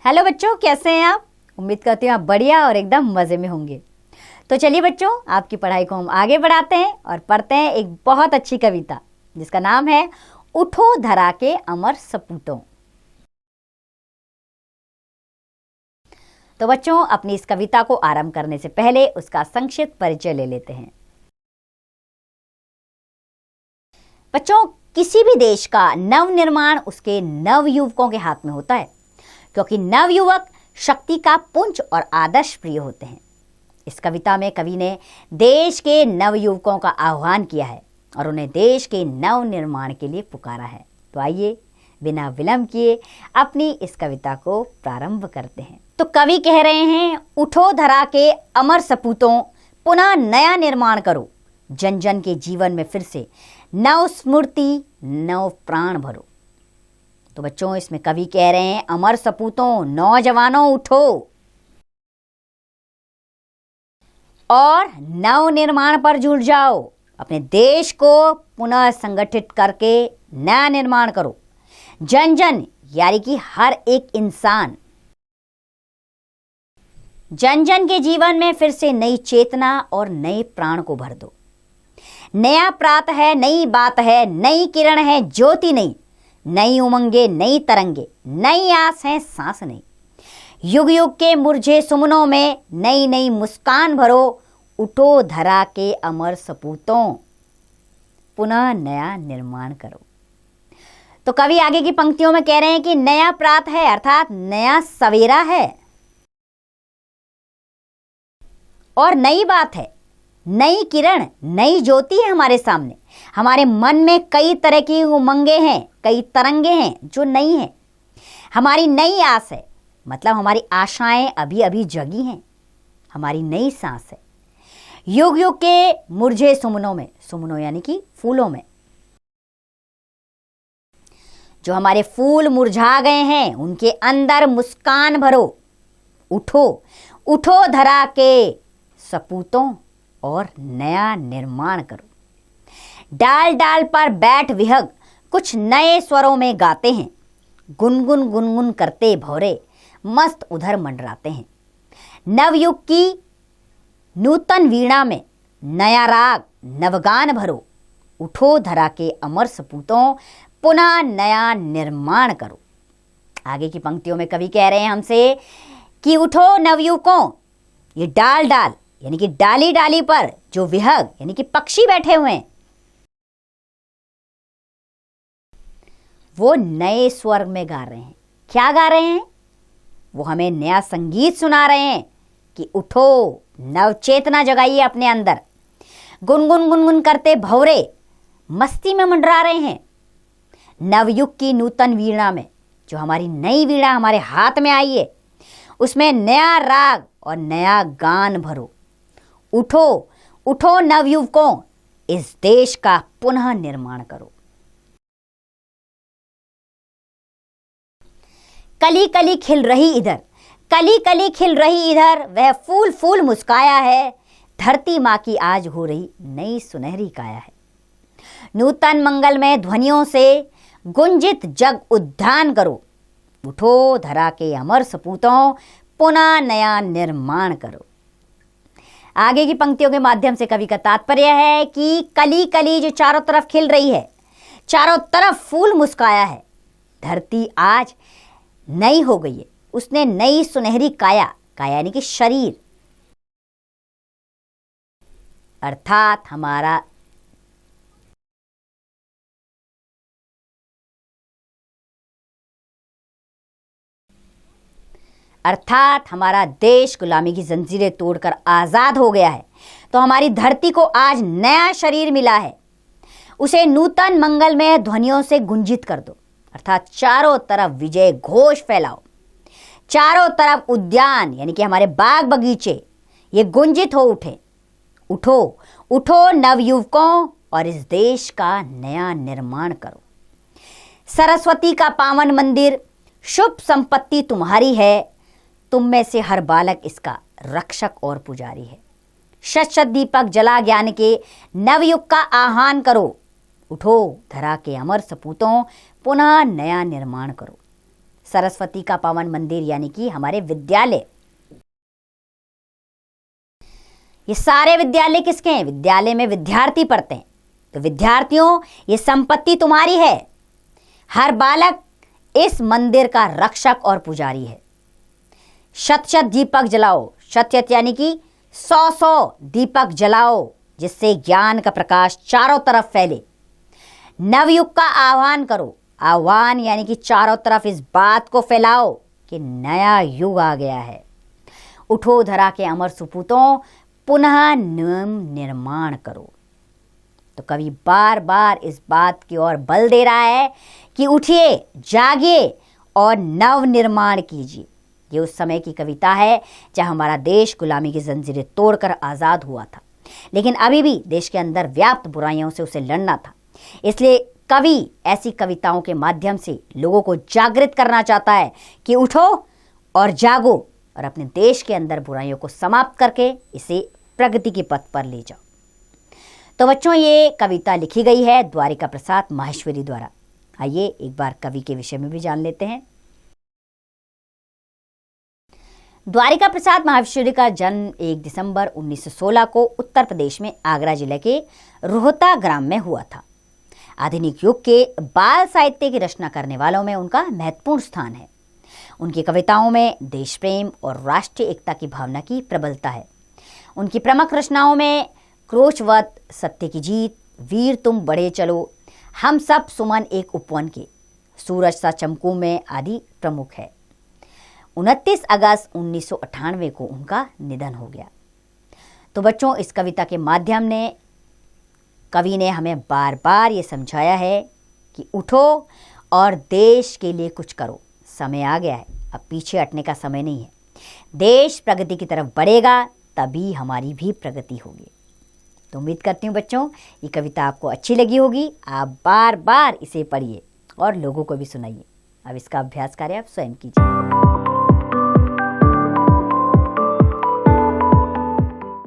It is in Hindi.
हेलो बच्चों, कैसे हैं आप? उम्मीद करती हूँ आप बढ़िया और एकदम मज़े में होंगे। तो चलिए बच्चों, आपकी पढ़ाई को हम आगे बढ़ाते हैं और पढ़ते हैं एक बहुत अच्छी कविता जिसका नाम है उठो धरा के अमर सपूतों। तो बच्चों, अपनी इस कविता को आरंभ करने से पहले उसका संक्षिप्त परिचय ले लेते हैं। बच्चों, किसी भी देश का नव निर्माण उसके नव युवकों के हाथ में होता है, क्योंकि नव युवक शक्ति का पुंज और आदर्श प्रिय होते हैं। इस कविता में कवि ने देश के नव युवकों का आह्वान किया है और उन्हें देश के नव निर्माण के लिए पुकारा है। तो आइए बिना विलंब किए अपनी इस कविता को प्रारंभ करते हैं। तो कवि कह रहे हैं, उठो धरा के अमर सपूतों, पुनः नया निर्माण करो, जन जन के जीवन में फिर से नव स्मृति नव प्राण भरो। तो बच्चों, इसमें कवि कह रहे हैं, अमर सपूतों, नौजवानों उठो और नव निर्माण पर जुट जाओ। अपने देश को पुनः संगठित करके नया निर्माण करो। जन जन यानी कि हर एक इंसान, जन जन के जीवन में फिर से नई चेतना और नए प्राण को भर दो। नया प्रात है, नई बात है, नई किरण है, ज्योति नई, नई उमंगे, नई तरंगे, नई आस है, सांस नई। युग युग के मुरझे सुमनों में नई नई मुस्कान भरो। उठो धरा के अमर सपूतों, पुनः नया निर्माण करो। तो कवि आगे की पंक्तियों में कह रहे हैं कि नया प्रात है, अर्थात नया सवेरा है और नई बात है, नई किरण, नई ज्योति है हमारे सामने। हमारे मन में कई तरह की उमंगे हैं, कई तरंगे हैं जो नई हैं। हमारी नई आस है, मतलब हमारी आशाएं अभी अभी जगी हैं। हमारी नई सांस है। युग युग के मुरझे सुमनों में, सुमनों यानी कि फूलों में, जो हमारे फूल मुरझा गए हैं उनके अंदर मुस्कान भरो। उठो, उठो धरा के सपूतों और नया निर्माण करो। डाल डाल पर बैठ विहग कुछ नए स्वरों में गाते हैं। गुनगुन गुनगुन करते भौरे मस्त उधर मंडराते हैं। नवयुग की नूतन वीणा में नया राग नवगान भरो। उठो धरा के अमर सपूतों, पुनः नया निर्माण करो। आगे की पंक्तियों में कवि कह रहे हैं हमसे कि उठो नवयुवकों, ये डाल डाल यानी कि डाली डाली पर जो विहग यानी कि पक्षी बैठे हुए हैं, वो नए स्वर में गा रहे हैं। क्या गा रहे हैं? वो हमें नया संगीत सुना रहे हैं कि उठो, नव चेतना जगाइए अपने अंदर। गुनगुन गुनगुन करते भौरे मस्ती में मंडरा रहे हैं। नवयुग की नूतन वीणा में, जो हमारी नई वीणा हमारे हाथ में आई है, उसमें नया राग और नया गान भरो। उठो, उठो नवयुवकों, इस देश का पुनः निर्माण करो। कली कली खिल रही इधर, कली कली खिल रही इधर, वह फूल फूल मुस्काया है। धरती माँ की आज हो रही नई सुनहरी काया है। नूतन मंगलमय ध्वनियों से गुंजित जग उद्यान करो। उठो धरा के अमर सपूतों, पुनः नया निर्माण करो। आगे की पंक्तियों के माध्यम से कवि का तात्पर्य है कि कली कली जो चारों तरफ खिल रही है, चारों तरफ फूल मुस्काया है, धरती आज नई हो गई है। उसने नई सुनहरी काया, काया यानी कि शरीर, अर्थात हमारा देश गुलामी की जंजीरें तोड़कर आज़ाद हो गया है। तो हमारी धरती को आज नया शरीर मिला है। उसे नूतन मंगलमय ध्वनियों से गुंजित कर दो, अर्थात चारों तरफ विजय घोष फैलाओ। चारों तरफ उद्यान यानी कि हमारे बाग बगीचे ये गुंजित हो उठे। उठो, उठो नवयुवकों और इस देश का नया निर्माण करो। सरस्वती का पावन मंदिर, शुभ संपत्ति तुम्हारी है। तुम में से हर बालक इसका रक्षक और पुजारी है। शत शत दीपक जला ज्ञान के नवयुग का आह्वान करो। उठो धरा के अमर सपूतों, पुनः नया निर्माण करो। सरस्वती का पावन मंदिर यानी कि हमारे विद्यालय। ये सारे विद्यालय किसके हैं? विद्यालय में विद्यार्थी पढ़ते हैं। तो विद्यार्थियों, ये संपत्ति तुम्हारी है। हर बालक इस मंदिर का रक्षक और पुजारी है। शत शत दीपक जलाओ, शत शत यानी कि 100 दीपक जलाओ, जिससे ज्ञान का प्रकाश चारों तरफ फैले। नवयुग का आह्वान करो, आह्वान यानी कि चारों तरफ इस बात को फैलाओ कि नया युग आ गया है। उठो धरा के अमर सुपूतों, पुनः नियम निर्माण करो। तो कवि बार बार इस बात की ओर बल दे रहा है कि उठिए, जागिए और नव निर्माण कीजिए। ये उस समय की कविता है जब हमारा देश गुलामी की जंजीरें तोड़कर आज़ाद हुआ था, लेकिन अभी भी देश के अंदर व्याप्त बुराइयों से उसे लड़ना था। इसलिए कवि ऐसी कविताओं के माध्यम से लोगों को जागृत करना चाहता है कि उठो और जागो और अपने देश के अंदर बुराइयों को समाप्त करके इसे प्रगति के पथ पर ले जाओ। तो बच्चों, ये कविता लिखी गई है द्वारिका प्रसाद माहेश्वरी द्वारा। आइए एक बार कवि के विषय में भी जान लेते हैं। द्वारिका प्रसाद माहेश्वरी का जन्म 1 दिसंबर 1916 को उत्तर प्रदेश में आगरा जिले के रोहता ग्राम में हुआ था। आधुनिक युग के बाल साहित्य की रचना करने वालों में उनका महत्वपूर्ण स्थान है। उनकी कविताओं में देश प्रेम और राष्ट्रीय एकता की भावना की प्रबलता है। उनकी प्रमुख रचनाओं में क्रोचवध, सत्य की जीत, वीर तुम बढ़े चलो, हम सब सुमन एक उपवन के, सूरज सा चमकू में आदि प्रमुख है। 29 अगस्त 1998 को उनका निधन हो गया। तो बच्चों, इस कविता के माध्यम ने कवि ने हमें बार बार ये समझाया है कि उठो और देश के लिए कुछ करो। समय आ गया है, अब पीछे हटने का समय नहीं है। देश प्रगति की तरफ बढ़ेगा, तभी हमारी भी प्रगति होगी। तो उम्मीद करती हूँ बच्चों, ये कविता आपको अच्छी लगी होगी। आप बार बार इसे पढ़िए और लोगों को भी सुनाइए। अब इसका अभ्यास कार्य आप स्वयं कीजिए।